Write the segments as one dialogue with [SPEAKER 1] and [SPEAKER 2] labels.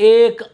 [SPEAKER 1] 1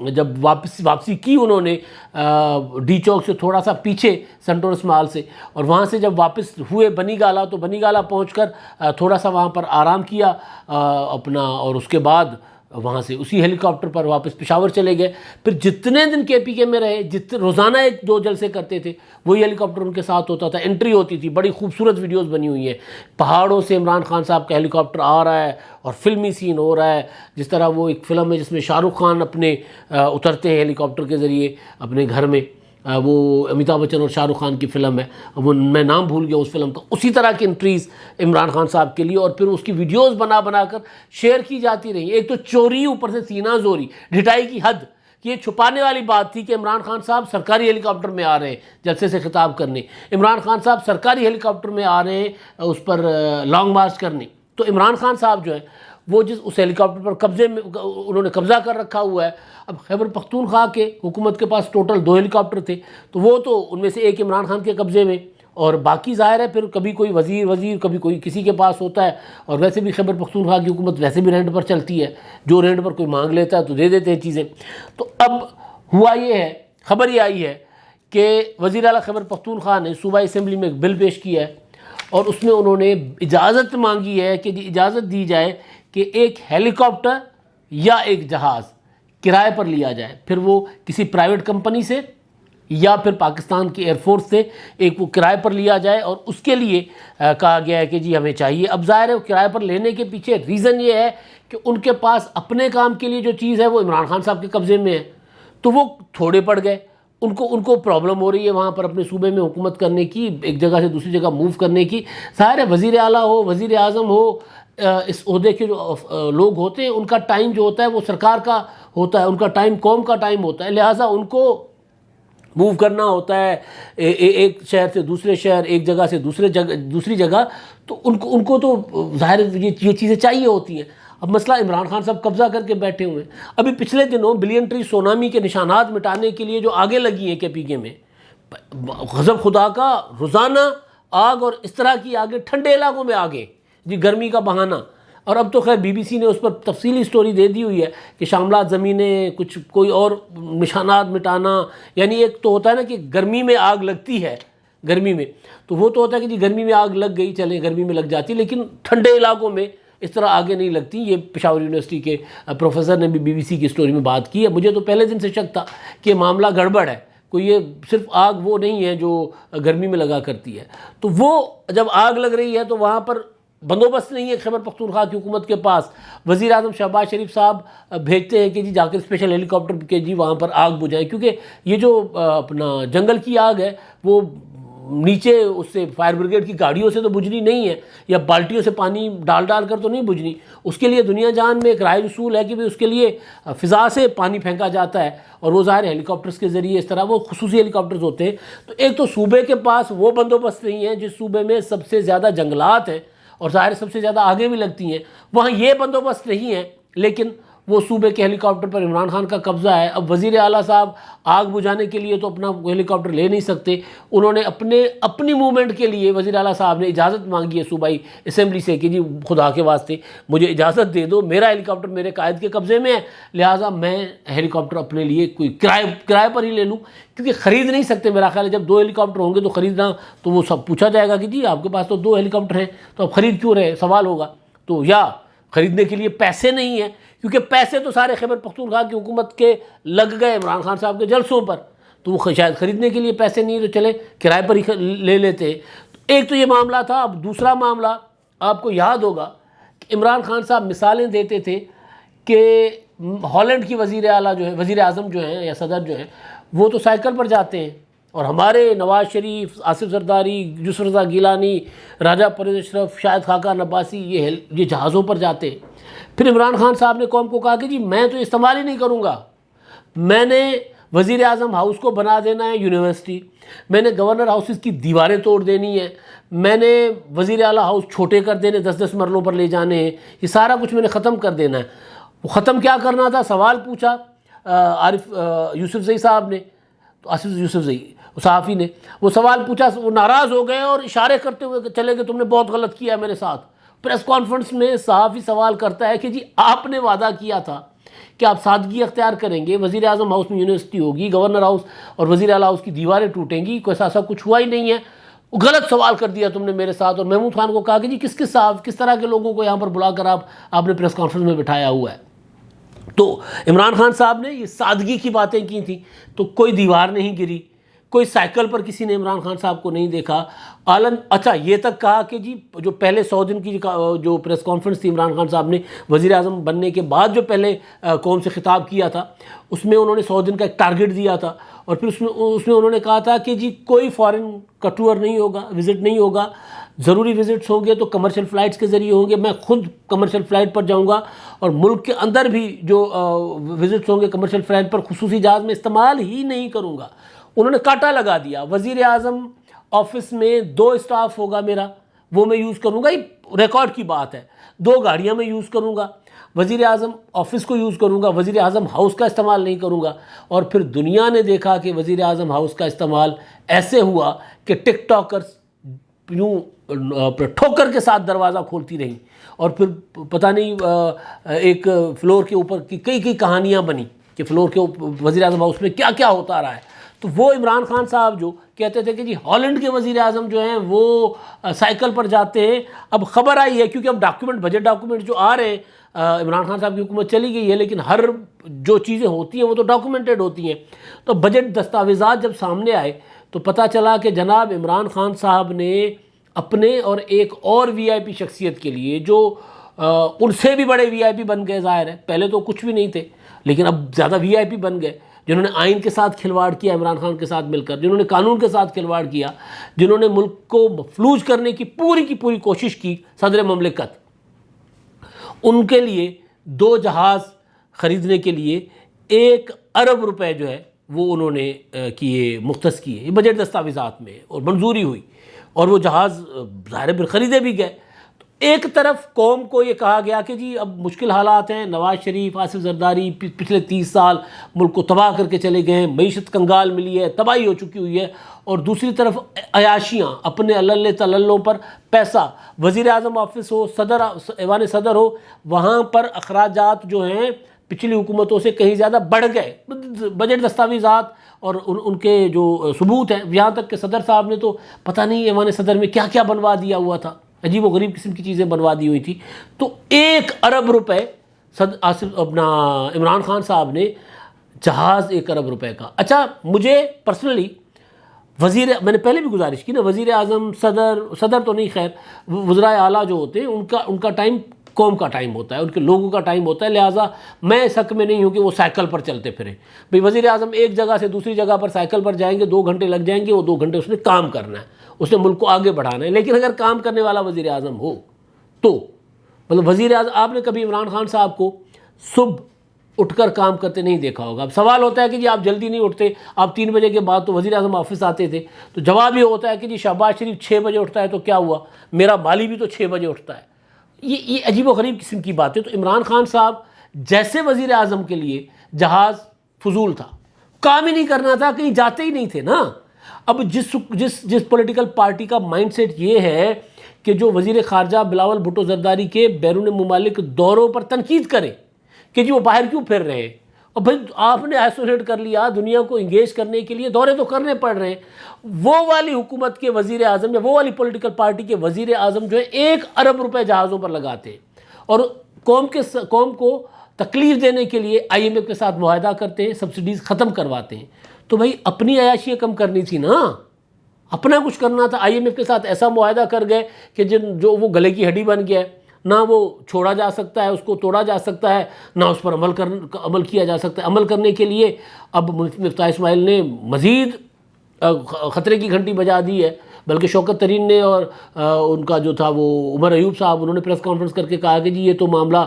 [SPEAKER 1] جب واپسی کی انہوں نے ڈی چوک سے تھوڑا سا پیچھے سنٹورس مال سے، اور وہاں سے جب واپس ہوئے بنی گالا تو بنی گالا پہنچ کر تھوڑا سا وہاں پر آرام کیا اپنا، اور اس کے بعد وہاں سے اسی ہیلی کاپٹر پر واپس پشاور چلے گئے۔ پھر جتنے دن کے پی کے میں رہے، روزانہ 1-2 جلسے کرتے تھے، وہی ہیلی کاپٹر ان کے ساتھ ہوتا تھا، انٹری ہوتی تھی، بڑی خوبصورت ویڈیوز بنی ہوئی ہیں، پہاڑوں سے عمران خان صاحب کا ہیلی کاپٹر آ رہا ہے اور فلمی سین ہو رہا ہے، جس طرح وہ ایک فلم ہے جس میں شاہ رخ خان اپنے اترتے ہیں ہیلی کاپٹر کے ذریعے اپنے گھر میں، وہ امیتابھ بچن اور شاہ رخ خان کی فلم ہے، وہ میں نام بھول گیا اس فلم کا، اسی طرح کی انٹریز عمران خان صاحب کے لیے، اور پھر اس کی ویڈیوز بنا کر شیئر کی جاتی رہی۔ ایک تو چوری، اوپر سے سینہ زوری، ڈھٹائی کی حد، کہ یہ چھپانے والی بات تھی کہ عمران خان صاحب سرکاری ہیلی کاپٹر میں آ رہے ہیں جلسے سے خطاب کرنے، عمران خان صاحب سرکاری ہیلی کاپٹر میں آ رہے ہیں اس پر لانگ مارچ کرنے۔ تو عمران خان صاحب جو ہے وہ اس ہیلی کاپٹر پر قبضے میں انہوں نے قبضہ کر رکھا ہوا ہے۔ اب خیبر پختونخوا کے حکومت کے پاس ٹوٹل 2 ہیلی کاپٹر تھے، تو وہ تو ان میں سے ایک عمران خان کے قبضے میں، اور باقی ظاہر ہے پھر کبھی کوئی وزیر کبھی کوئی کسی کے پاس ہوتا ہے، اور ویسے بھی خیبر پختونخوا کی حکومت ویسے بھی رینٹ پر چلتی ہے، جو رینٹ پر کوئی مانگ لیتا ہے تو دے دیتے ہیں چیزیں۔ تو اب ہوا یہ ہے، خبر یہ آئی ہے کہ وزیر اعلیٰ خیبر پختونخوا نے صوبائی اسمبلی میں ایک بل پیش کیا ہے، اور اس میں انہوں نے اجازت مانگی ہے کہ اجازت دی جائے کہ ایک ہیلی کاپٹر یا ایک جہاز کرائے پر لیا جائے، پھر وہ کسی پرائیویٹ کمپنی سے یا پھر پاکستان کی ایئر فورس سے ایک وہ کرائے پر لیا جائے، اور اس کے لیے کہا گیا ہے کہ جی ہمیں چاہیے۔ اب ظاہر ہے وہ کرائے پر لینے کے پیچھے ریزن یہ ہے کہ ان کے پاس اپنے کام کے لیے جو چیز ہے وہ عمران خان صاحب کے قبضے میں ہے، تو وہ تھوڑے پڑ گئے، ان کو پرابلم ہو رہی ہے وہاں پر اپنے صوبے میں حکومت کرنے کی، ایک جگہ سے دوسری جگہ موو کرنے کی۔ ظاہر ہے وزیر اعلیٰ ہو، وزیر اعظم ہو، اس عہدے کے جو لوگ ہوتے ہیں ان کا ٹائم جو ہوتا ہے وہ سرکار کا ہوتا ہے، ان کا ٹائم قوم کا ٹائم ہوتا ہے، لہٰذا ان کو موو کرنا ہوتا ہے ایک شہر سے دوسرے شہر، ایک جگہ سے دوسری جگہ، تو ان کو تو ظاہر یہ چیزیں چاہیے ہوتی ہیں۔ اب مسئلہ عمران خان صاحب قبضہ کر کے بیٹھے ہوئے ہیں۔ ابھی پچھلے دنوں بلین ٹری سونامی کے نشانات مٹانے کے لیے جو آگے لگی ہیں کے پی کے میں، غضب خدا کا روزانہ آگ، اور اس طرح کی آگے ٹھنڈے علاقوں میں آگے، جی گرمی کا بہانہ، اور اب تو خیر بی بی سی نے اس پر تفصیلی سٹوری دے دی ہوئی ہے کہ شاملات زمینیں، کچھ کوئی اور نشانات مٹانا، یعنی ایک تو ہوتا ہے نا کہ گرمی میں آگ لگتی ہے، گرمی میں تو وہ تو ہوتا ہے کہ جی گرمی میں آگ لگ گئی، چلیں گرمی میں لگ جاتی، لیکن ٹھنڈے علاقوں میں اس طرح آگے نہیں لگتی۔ یہ پشاور یونیورسٹی کے پروفیسر نے بھی بی بی سی کی سٹوری میں بات کی ہے۔ مجھے تو پہلے دن سے شک تھا کہ معاملہ گڑبڑ ہے، کوئی یہ صرف آگ وہ نہیں ہے جو گرمی میں لگا کرتی ہے۔ تو وہ جب آگ لگ رہی ہے تو وہاں پر بندوبست نہیں ہے خیبر پختونخوا کی حکومت کے پاس، وزیر اعظم شہباز شریف صاحب بھیجتے ہیں کہ جی جا کر اسپیشل ہیلی کاپٹر کے جی وہاں پر آگ بجھائیں، کیونکہ یہ جو اپنا جنگل کی آگ ہے وہ نیچے اس سے فائر بریگیڈ کی گاڑیوں سے تو بجھنی نہیں ہے، یا بالٹیوں سے پانی ڈال کر تو نہیں بجھنی، اس کے لیے دنیا جان میں ایک رائج اصول ہے کہ اس کے لیے فضا سے پانی پھینکا جاتا ہے، اور وہ ظاہر ہیلی کاپٹرز کے ذریعے اس طرح وہ خصوصی ہیلی کاپٹرز ہوتے ہیں۔ تو ایک تو صوبے کے پاس وہ بندوبست نہیں ہے جس صوبے میں سب سے زیادہ جنگلات ہیں اور ظاہر سب سے زیادہ آگے بھی لگتی ہیں، وہاں یہ بندوبست نہیں ہے، لیکن وہ صوبے کے ہیلی کاپٹر پر عمران خان کا قبضہ ہے۔ اب وزیر اعلیٰ صاحب آگ بجھانے کے لیے تو اپنا ہیلی کاپٹر لے نہیں سکتے، انہوں نے اپنی موومنٹ کے لیے وزیر اعلیٰ صاحب نے اجازت مانگی ہے صوبائی اسمبلی سے کہ جی خدا کے واسطے مجھے اجازت دے دو، میرا ہیلی کاپٹر میرے قائد کے قبضے میں ہے، لہٰذا میں ہیلی کاپٹر اپنے لیے کوئی کرائے پر ہی لے لوں، کیونکہ خرید نہیں سکتے۔ میرا خیال ہے جب 2 ہیلی کاپٹر ہوں گے تو خریدنا تو وہ سب پوچھا جائے گا کہ جی آپ کے پاس تو 2 ہیلی کاپٹر ہیں تو اب خرید کیوں رہے، سوال ہوگا۔ تو یا خریدنے کے لیے پیسے نہیں ہیں، کیونکہ پیسے تو سارے خیبر پختونخوا کی حکومت کے لگ گئے عمران خان صاحب کے جلسوں پر، تو وہ شاید خریدنے کے لیے پیسے نہیں تو چلے کرائے پر ہی لے لیتے۔ ایک تو یہ معاملہ تھا۔ اب دوسرا معاملہ آپ کو یاد ہوگا کہ عمران خان صاحب مثالیں دیتے تھے کہ ہالینڈ کی وزیر اعظم جو ہیں یا صدر جو ہیں وہ تو سائیکل پر جاتے ہیں، اور ہمارے نواز شریف، آصف زرداری، یوسف رضا گیلانی، راجہ پرویز اشرف، شاہد خاقان عباسی یہ جہازوں پر جاتے ہیں۔ پھر عمران خان صاحب نے قوم کو کہا کہ جی میں تو استعمال ہی نہیں کروں گا، میں نے وزیر اعظم ہاؤس کو بنا دینا ہے یونیورسٹی، میں نے گورنر ہاؤسز کی دیواریں توڑ دینی ہے، میں نے وزیر اعلیٰ ہاؤس چھوٹے کر دینے، 10 مرلوں پر لے جانے ہیں، یہ سارا کچھ میں نے ختم کر دینا ہے۔ وہ ختم کیا کرنا تھا؟ سوال پوچھا یوسف زئی صاحب نے، تو آصف یوسف زئی صحافی نے وہ سوال پوچھا، وہ ناراض ہو گئے اور اشارے کرتے ہوئے چلے گئے تم نے بہت غلط کیا میرے ساتھ۔ پریس کانفرنس میں صحافی سوال کرتا ہے کہ جی آپ نے وعدہ کیا تھا کہ آپ سادگی اختیار کریں گے، وزیر اعظم ہاؤس میں یونیورسٹی ہوگی، گورنر ہاؤس اور وزیر اعلیٰ ہاؤس کی دیواریں ٹوٹیں گی، کوئی ایسا کچھ ہوا ہی نہیں ہے، غلط سوال کر دیا تم نے میرے ساتھ. اور محمود خان کو کہا کہ جی کس طرح کے لوگوں کو یہاں پر بلا کر آپ نے پریس کانفرنس میں بٹھایا ہوا ہے. تو عمران خان صاحب نے یہ سادگی کی باتیں کی تھیں، تو کوئی دیوار نہیں گری، کوئی سائیکل پر کسی نے عمران خان صاحب کو نہیں دیکھا. اچھا یہ تک کہا کہ جی جو پہلے 100 دن کی جو پریس کانفرنس تھی عمران خان صاحب نے وزیر اعظم بننے کے بعد جو پہلے قوم سے خطاب کیا تھا، اس میں انہوں نے 100 دن کا ایک ٹارگٹ دیا تھا، اور پھر اس میں انہوں نے کہا تھا کہ جی کوئی فارن کا ٹور نہیں ہوگا، وزٹ نہیں ہوگا، ضروری وزٹس ہوں گے تو کمرشل فلائٹس کے ذریعے ہوں گے، میں خود کمرشل فلائٹ پر جاؤں گا، اور ملک کے اندر بھی جو وزٹس ہوں گے کمرشل فلائٹ پر خصوصی جہاز میں استعمال ہی نہیں کروں گا. انہوں نے کاٹا لگا دیا. وزیر اعظم آفس میں 2 اسٹاف ہوگا میرا، وہ میں یوز کروں گا، یہ ریکارڈ کی بات ہے. 2 گاڑیاں میں یوز کروں گا، وزیر اعظم آفس کو یوز کروں گا، وزیر اعظم ہاؤس کا استعمال نہیں کروں گا. اور پھر دنیا نے دیکھا کہ وزیر اعظم ہاؤس کا استعمال ایسے ہوا کہ ٹک ٹاکرز یوں ٹھوکر کے ساتھ دروازہ کھولتی رہیں، اور پھر پتہ نہیں ایک فلور کے اوپر کی کئی کہانیاں بنی کہ فلور کے وزیر اعظم ہاؤس میں کیا کیا ہوتا رہا ہے. تو وہ عمران خان صاحب جو کہتے تھے کہ جی ہالینڈ کے وزیر اعظم جو ہیں وہ سائیکل پر جاتے ہیں، اب خبر آئی ہے کیونکہ اب بجٹ ڈاکومنٹ جو آ رہے ہیں، عمران خان صاحب کی حکومت چلی گئی ہے لیکن ہر جو چیزیں ہوتی ہیں وہ تو ڈاکومنٹڈ ہوتی ہیں. تو بجٹ دستاویزات جب سامنے آئے تو پتہ چلا کہ جناب عمران خان صاحب نے اپنے اور ایک اور وی آئی پی شخصیت کے لیے جو ان سے بھی بڑے وی آئی پی بن گئے، ظاہر ہے پہلے تو کچھ بھی نہیں تھے لیکن اب زیادہ وی آئی پی بن گئے، جنہوں نے آئین کے ساتھ کھلواڑ کیا عمران خان کے ساتھ مل کر، جنہوں نے قانون کے ساتھ کھلواڑ کیا، جنہوں نے ملک کو مفلوج کرنے کی پوری کوشش کی، صدر مملکت، ان کے لیے 2 جہاز خریدنے کے لیے 1 ارب روپے جو ہے وہ انہوں نے کیے، مختص کیے، یہ بجٹ دستاویزات میں اور منظوری ہوئی، اور وہ جہاز ظاہر پھر خریدے بھی گئے. ایک طرف قوم کو یہ کہا گیا کہ جی اب مشکل حالات ہیں، نواز شریف، آصف زرداری پچھلے 30 سال ملک کو تباہ کر کے چلے گئے ہیں، معیشت کنگال ملی ہے، تباہی ہو چکی ہوئی ہے، اور دوسری طرف عیاشیاں، اپنے اللہ تللوں پر پیسہ، وزیر اعظم آفس ہو، ایوان صدر ہو، وہاں پر اخراجات جو ہیں پچھلی حکومتوں سے کہیں زیادہ بڑھ گئے. بجٹ دستاویزات اور ان کے جو ثبوت ہیں، یہاں تک کہ صدر صاحب نے تو پتہ نہیں ایوان صدر میں کیا بنوا دیا ہوا تھا، عجیب و غریب قسم کی چیزیں بنوا دی ہوئی تھی. تو 1 ارب روپے عمران خان صاحب نے جہاز 1 ارب روپے کا. اچھا مجھے پرسنلی میں نے پہلے بھی گزارش کی نا، وزیر اعظم، صدر تو نہیں، خیر وزرائے اعلیٰ جو ہوتے ہیں ان کا ٹائم قوم کا ٹائم ہوتا ہے، ان کے لوگوں کا ٹائم ہوتا ہے، لہٰذا میں اس حق میں نہیں ہوں کہ وہ سائیکل پر چلتے پھریں. بھئی وزیر اعظم ایک جگہ سے دوسری جگہ پر سائیکل پر جائیں گے، 2 گھنٹے لگ جائیں گے، وہ 2 گھنٹے اس نے کام کرنا ہے، اس نے ملک کو آگے بڑھانا ہے. لیکن اگر کام کرنے والا وزیر اعظم ہو تو مطلب وزیر اعظم، آپ نے کبھی عمران خان صاحب کو صبح اٹھ کر کام کرتے نہیں دیکھا ہوگا. اب سوال ہوتا ہے کہ جی آپ جلدی نہیں اٹھتے، آپ 3 بجے کے بعد تو وزیر اعظم آفس آتے تھے، تو جواب یہ ہوتا ہے کہ جی شہباز شریف 6 بجے اٹھتا ہے تو کیا ہوا، میرا مالی بھی تو 6 بجے اٹھتا ہے. یہ عجیب و غریب قسم کی باتیں. تو عمران خان صاحب جیسے وزیر اعظم کے لیے جہاز فضول تھا، کام ہی نہیں کرنا تھا، کہیں جاتے ہی نہیں تھے نا. اب جس پولیٹیکل پارٹی کا مائنڈ سیٹ یہ ہے کہ جو وزیر خارجہ بلاول بھٹو زرداری کے بیرون ممالک دوروں پر تنقید کرے کہ جی وہ باہر کیوں پھر رہے ہیں، اور بھائی آپ نے آئسولیٹ کر لیا، دنیا کو انگیج کرنے کے لیے دورے تو کرنے پڑ رہے ہیں. وہ والی حکومت کے وزیر اعظم یا وہ والی پولیٹیکل پارٹی کے وزیر اعظم جو ہے 1 ارب روپے جہازوں پر لگاتے ہیں، اور قوم کو تکلیف دینے کے لیے IMF کے ساتھ معاہدہ کرتے ہیں، سبسڈیز ختم کرواتے ہیں. تو بھائی اپنی عیاشیاں کم کرنی تھی نا، اپنا کچھ کرنا تھا. IMF کے ساتھ ایسا معاہدہ کر گئے کہ جو وہ گلے کی ہڈی بن گیا ہے، نہ وہ چھوڑا جا سکتا ہے، اس کو توڑا جا سکتا ہے، نہ اس پر عمل کیا جا سکتا ہے. عمل کرنے کے لیے اب مفتاح اسماعیل نے مزید خطرے کی گھنٹی بجا دی ہے، بلکہ شوکت ترین نے اور ان کا جو تھا وہ عمر ایوب صاحب، انہوں نے پریس کانفرنس کر کے کہا کہ جی یہ تو معاملہ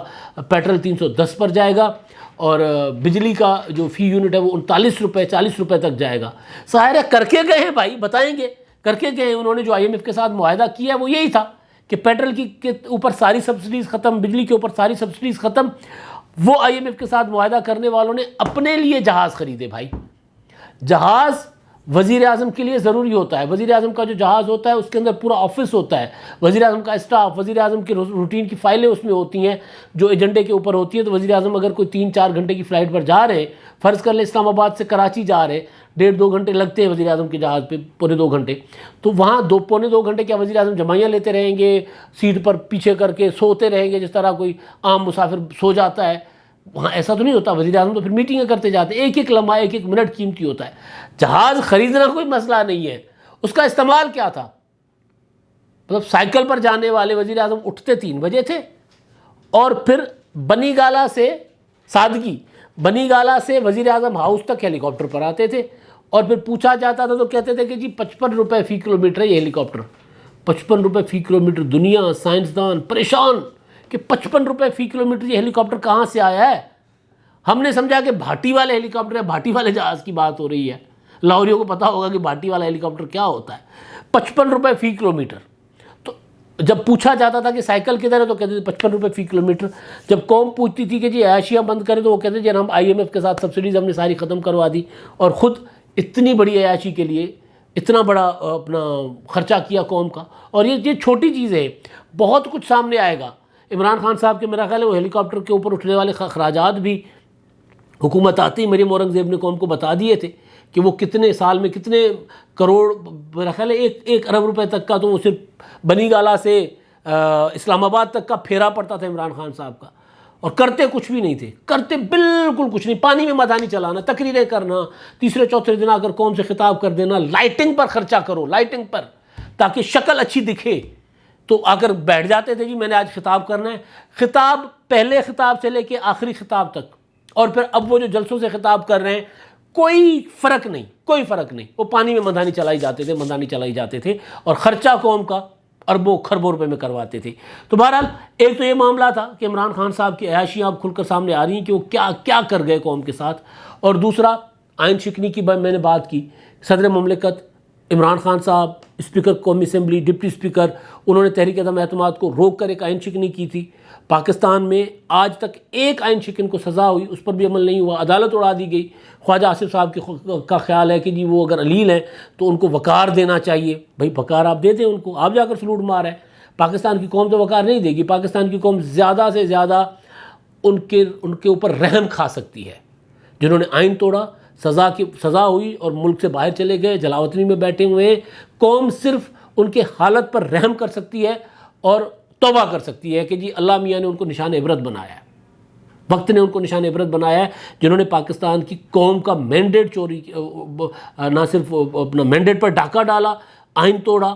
[SPEAKER 1] پیٹرول 310 پر جائے گا، اور بجلی کا جو فی یونٹ ہے وہ 39 روپے 40 روپے تک جائے گا. ظاہر ہے کر کے گئے ہیں بھائی، بتائیں گے کر کے گئے ہیں. انہوں نے جو IMF کے ساتھ معاہدہ کیا ہے وہ یہی تھا کہ پیٹرول کے اوپر ساری سبسڈیز ختم، بجلی کے اوپر ساری سبسڈیز ختم. وہ IMF کے ساتھ معاہدہ کرنے والوں نے اپنے لیے جہاز خریدے بھائی، جہاز وزیر اعظم کے لیے ضروری ہوتا ہے. وزیر اعظم کا جو جہاز ہوتا ہے اس کے اندر پورا آفس ہوتا ہے, وزیر اعظم کا اسٹاف, وزیر اعظم کی روٹین کی فائلیں اس میں ہوتی ہیں جو ایجنڈے کے اوپر ہوتی ہیں. تو وزیر اعظم اگر کوئی 3-4 گھنٹے کی فلائٹ پر جا رہے ہیں, فرض کر لیں اسلام آباد سے کراچی جا رہے ہیں, 1.5-2 گھنٹے لگتے ہیں وزیر اعظم کے جہاز پہ, 2.25 گھنٹے, تو وہاں 2-2 گھنٹے کیا وزیر اعظم جمائیاں لیتے رہیں گے, سیٹ پر پیچھے کر کے سوتے رہیں گے جس طرح کوئی عام مسافر سو جاتا ہے؟ وہاں ایسا تو نہیں ہوتا. وزیر اعظم تو پھر میٹنگیں کرتے جاتے ہیں, ایک لمحہ 1 منٹ قیمتی ہوتا ہے. جہاز خریدنا کوئی مسئلہ نہیں ہے, اس کا استعمال کیا تھا؟ مطلب سائیکل پر جانے والے وزیر اعظم اٹھتے 3 بجے تھے اور پھر بنی گالا سے بنی گالا سے وزیر اعظم ہاؤس تک ہیلی کاپٹر پر آتے تھے, اور پھر پوچھا جاتا تھا تو کہتے تھے کہ جی 55 روپے فی کلومیٹر ہے یہ ہیلی کاپٹر. 55 روپے فی کلومیٹر. دنیا سائنسدان پریشان کہ 55 روپے فی کلومیٹر یہ ہیلی کاپٹر کہاں سے آیا ہے. ہم نے سمجھا کہ بھاٹی والے ہیلی کاپٹر ہے, بھاٹی والے جہاز کی بات ہو رہی ہے. لاہوریوں کو پتا ہوگا کہ بھاٹی والا ہیلی کاپٹر کیا ہوتا ہے. 55 روپے فی کلومیٹر. تو جب پوچھا جاتا تھا کہ سائیکل کدھر ہے تو کہتے تھے 55 روپے فی کلومیٹر. جب قوم پوچھتی تھی کہ جی عیاشیاں بند کریں تو وہ کہتے تھے ہم IMF کے ساتھ سبسڈیز ہم نے ساری ختم کروا دی, اور خود اتنی بڑی عیاشی کے لیے اتنا بڑا اپنا خرچہ کیا قوم کا. اور یہ چھوٹی چیز ہے, بہت کچھ سامنے آئے گا. عمران خان صاحب کے میرا خیال ہے وہ ہیلی کاپٹر کے اوپر اٹھنے والے اخراجات بھی حکومت آتی مریم اورنگزیب نے قوم کو بتا دیے تھے کہ وہ کتنے سال میں کتنے کروڑ, میرا خیال ہے 1 ارب روپے تک کا تو وہ صرف بنی گالا سے اسلام آباد تک کا پھیرا پڑتا تھا عمران خان صاحب کا, اور کرتے کچھ بھی نہیں تھے, کرتے بالکل کچھ نہیں. پانی میں مدانی چلانا, تقریریں کرنا, تیسرے چوتھے دن آ کر قوم سے خطاب کر دینا, لائٹنگ پر خرچہ کرو, لائٹنگ پر تاکہ شکل اچھی دکھے. تو آ کر بیٹھ جاتے تھے جی میں نے آج خطاب کرنا ہے. خطاب پہلے خطاب سے لے کے آخری خطاب تک, اور پھر اب وہ جو جلسوں سے خطاب کر رہے ہیں کوئی فرق نہیں, کوئی فرق نہیں. وہ پانی میں مدانی چلائی جاتے تھے اور خرچہ قوم کا اربوں خربوں روپے میں کرواتے تھے. تو بہرحال ایک تو یہ معاملہ تھا کہ عمران خان صاحب کی عیاشیاں اب کھل کر سامنے آ رہی ہیں کہ وہ کیا کر گئے قوم کے ساتھ. اور دوسرا آئین شکنی کی میں نے بات کی. صدر مملکت عمران خان صاحب, اسپیکر قومی اسمبلی, ڈپٹی اسپیکر, انہوں نے تحریک عدم اعتماد کو روک کر ایک آئین شکنی کی تھی. پاکستان میں آج تک ایک آئین شکن کو سزا ہوئی, اس پر بھی عمل نہیں ہوا, عدالت اڑا دی گئی. خواجہ آصف صاحب کا خیال ہے کہ جی وہ اگر علیل ہیں تو ان کو وقار دینا چاہیے. بھائی وقار آپ دے دیں ان کو, آپ جا کر سلوٹ مار ہے. پاکستان کی قوم تو وقار نہیں دے گی. پاکستان کی قوم زیادہ سے زیادہ ان کے اوپر رحم کھا سکتی ہے. جنہوں نے آئین توڑا, سزا ہوئی اور ملک سے باہر چلے گئے, جلاوطنی میں بیٹھے ہوئے ہیں. قوم صرف ان کے حالت پر رحم کر سکتی ہے اور توبہ کر سکتی ہے کہ جی اللہ میاں نے ان کو نشان عبرت بنایا ہے, وقت نے ان کو نشان عبرت بنایا ہے. جنہوں نے پاکستان کی قوم کا مینڈیٹ چوری, نہ صرف اپنا مینڈیٹ پر ڈاکہ ڈالا, آئین توڑا,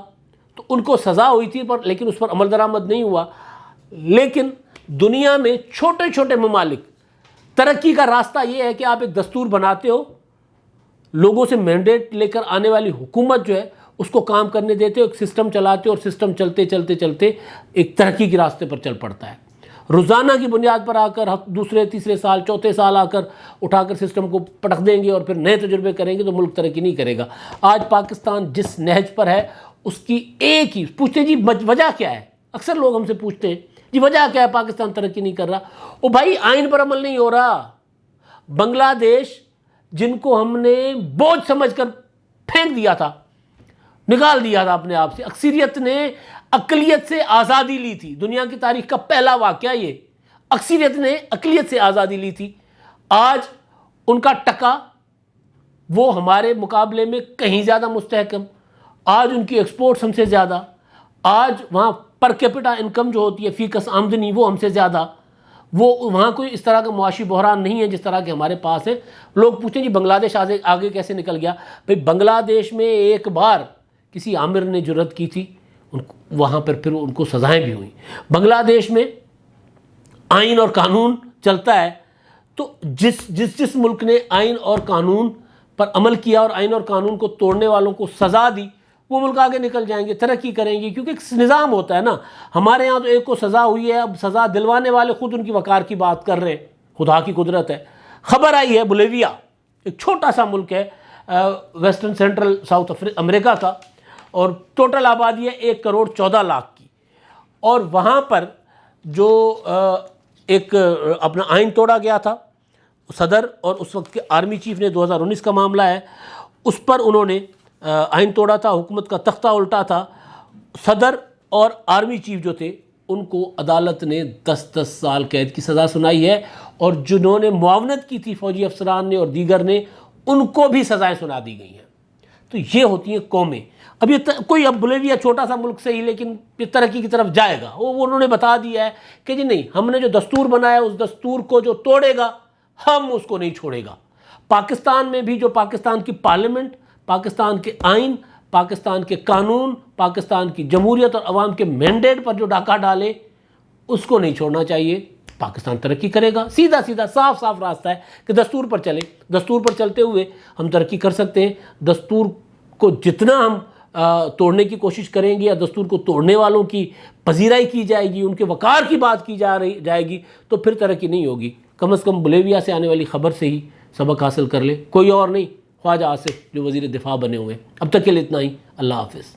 [SPEAKER 1] تو ان کو سزا ہوئی تھی پر لیکن اس پر عمل درآمد نہیں ہوا. لیکن دنیا میں چھوٹے چھوٹے ممالک, ترقی کا راستہ یہ ہے کہ آپ ایک دستور بناتے ہو, لوگوں سے مینڈیٹ لے کر آنے والی حکومت جو ہے اس کو کام کرنے دیتے ہو, ایک سسٹم چلاتے ہو, اور سسٹم چلتے چلتے چلتے ایک ترقی کے راستے پر چل پڑتا ہے. روزانہ کی بنیاد پر آ کر دوسرے تیسرے سال چوتھے سال آ کر اٹھا کر سسٹم کو پٹک دیں گے اور پھر نئے تجربے کریں گے تو ملک ترقی نہیں کرے گا. آج پاکستان جس نہج پر ہے اس کی ایک ہی پوچھتے ہیں جی وجہ کیا ہے. اکثر لوگ ہم سے پوچھتے ہیں جی وجہ کیا ہے پاکستان ترقی نہیں کر رہا. او بھائی آئین پر عمل نہیں ہو رہا. بنگلہ دیش جن کو ہم نے بوجھ سمجھ کر پھینک دیا تھا, نکال دیا تھا اپنے آپ سے, اکثریت نے اقلیت سے آزادی لی تھی. دنیا کی تاریخ کا پہلا واقعہ یہ, اکثریت نے اقلیت سے آزادی لی تھی. آج ان کا ٹکا وہ ہمارے مقابلے میں کہیں زیادہ مستحکم, آج ان کی ایکسپورٹس ہم سے زیادہ, آج وہاں پر کیپٹا انکم جو ہوتی ہے فی کس آمدنی وہ ہم سے زیادہ. وہ وہاں کوئی اس طرح کا معاشی بحران نہیں ہے جس طرح کے ہمارے پاس ہے. لوگ پوچھیں جی بنگلہ دیش آگے کیسے نکل گیا. بھئی بنگلہ دیش میں ایک بار کسی عامر نے جرأت کی تھی, وہاں پر پھر ان کو سزائیں بھی ہوئیں. بنگلہ دیش میں آئین اور قانون چلتا ہے, تو جس ملک نے آئین اور قانون پر عمل کیا اور آئین اور قانون کو توڑنے والوں کو سزا دی, وہ ملک آگے نکل جائیں گے, ترقی کریں گے. کیونکہ ایک نظام ہوتا ہے نا. ہمارے ہاں تو ایک کو سزا ہوئی ہے, اب سزا دلوانے والے خود ان کی وقار کی بات کر رہے ہیں. خدا کی قدرت ہے. خبر آئی ہے بولیویا, ایک چھوٹا سا ملک ہے ویسٹرن سینٹرل ساؤتھ امریکہ کا, اور ٹوٹل آبادی ہے 1 کروڑ 14 لاکھ کی. اور وہاں پر جو ایک اپنا آئین توڑا گیا تھا, صدر اور اس وقت کے آرمی چیف نے, 2019 کا معاملہ ہے, اس پر انہوں نے آئین توڑا تھا، حکومت کا تختہ الٹا تھا. صدر اور آرمی چیف جو تھے ان کو عدالت نے 10 سال قید کی سزا سنائی ہے، اور جنہوں نے معاونت کی تھی فوجی افسران نے اور دیگر نے، ان کو بھی سزائیں سنا دی گئی ہیں. تو یہ ہوتی ہیں قومیں. اب یہ کوئی اب بولیویا چھوٹا سا ملک سے ہی لیکن یہ ترقی کی طرف جائے گا، وہ انہوں نے بتا دیا ہے کہ جی نہیں، ہم نے جو دستور بنایا اس دستور کو جو توڑے گا ہم اس کو نہیں چھوڑے گا. پاکستان میں بھی جو پاکستان کی پارلیمنٹ، پاکستان کے آئین، پاکستان کے قانون، پاکستان کی جمہوریت اور عوام کے مینڈیٹ پر جو ڈاکہ ڈالے اس کو نہیں چھوڑنا چاہیے. پاکستان ترقی کرے گا. سیدھا سیدھا صاف صاف راستہ ہے کہ دستور پر چلیں. دستور پر چلتے ہوئے ہم ترقی کر سکتے ہیں. دستور کو جتنا ہم توڑنے کی کوشش کریں گے یا دستور کو توڑنے والوں کی پذیرائی کی جائے گی، ان کے وقار کی بات کی جائے گی، تو پھر ترقی نہیں ہوگی. کم از کم بولیویا سے آنے والی خبر سے ہی سبق حاصل کر لے. کوئی اور نہیں، خواجہ آصف جو وزیر دفاع بنے ہوئے. اب تک کے لیے اتنا ہی. اللہ حافظ.